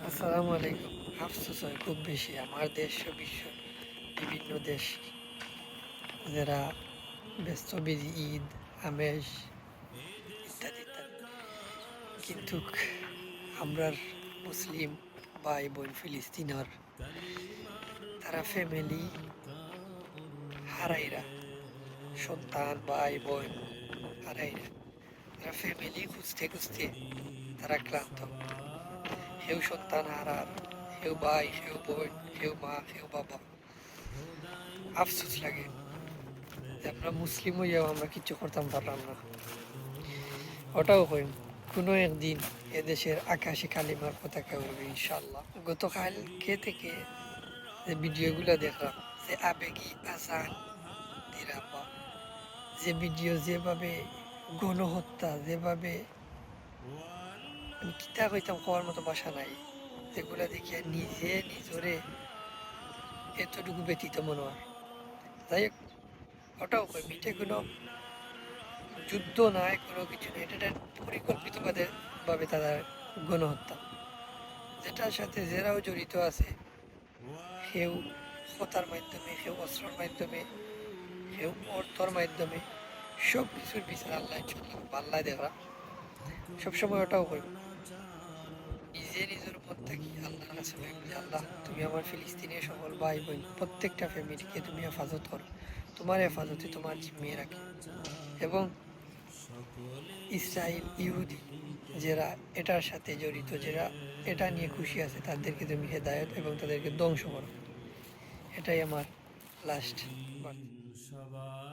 আসসালামু আলাইকুম। আফসোস হয় খুব বেশি আমার দেশ ও বিশ্ব বিভিন্ন দেশ যারা ব্যস্ত বিজি ঈদ আমেজ ইত্যাদি ইত্যাদি, কিন্তু আমরার মুসলিম ভাই বোন ফিলিস্তিনের তারা ফ্যামিলি হারাইরা, সন্তান ভাই বোন হারাইরা, তারা ফ্যামিলি খুঁজতে খুঁজতে তারা ক্লান্ত। হেউ সন্তান হারার, হেউ ভাই, হেউ বোন, হেউ মা, হেউ বাবা। আফসোস লাগে যে আমরা মুসলিম হইয়াও আমরা কিচ্ছু করতাম পারলাম না। ওটাও কইম কোনো একদিন এদেশের আকাশে কালিমার পতাকা উড়বে ইনশাল্লাহ। গতকালকে থেকে যে ভিডিওগুলো দেখলাম, যে আবেগী আজান দিরাপা, যে ভিডিও, যেভাবে গণহত্যা, যেভাবে কিতা কইতাম খাওয়ার মতো বাসা নাই, যেগুলা দেখিয়া নিজে নিজরে এতটুকু ব্যতীত মনে হয়। যাই হোক, ওটাও কইম এটা কোনো যুদ্ধ নাই, কোনো কিছু নেই, এটা পরিকল্পিতভাবে তারা গণহত্যা, যেটার সাথে যারাও জড়িত আছে, কেউ হতার মাধ্যমে, কেউ অস্ত্রের মাধ্যমে, কেউ অর্থর মাধ্যমে, সব কিছুর বিচার আল্লাহ চললাম আল্লাহ দেখা। সবসময় ওটাও করব, নিজে নিজের উপর থাকি আল্লাহর কাছে যে আল্লাহ তুমি আমার ফিলিস্তিনের সকল ভাই বোন প্রত্যেকটা ফ্যামিলিকে তুমি হেফাজত করো, তোমার হেফাজতে তোমার জিম্মিয়ে রাখে। এবং ইসরায়েল ইহুদি যারা এটার সাথে জড়িত, যারা এটা নিয়ে খুশি আছে, তাদেরকে তুমি হেদায়ত এবং তাদেরকে ধ্বংস করো। এটাই আমার লাস্ট বার্তা।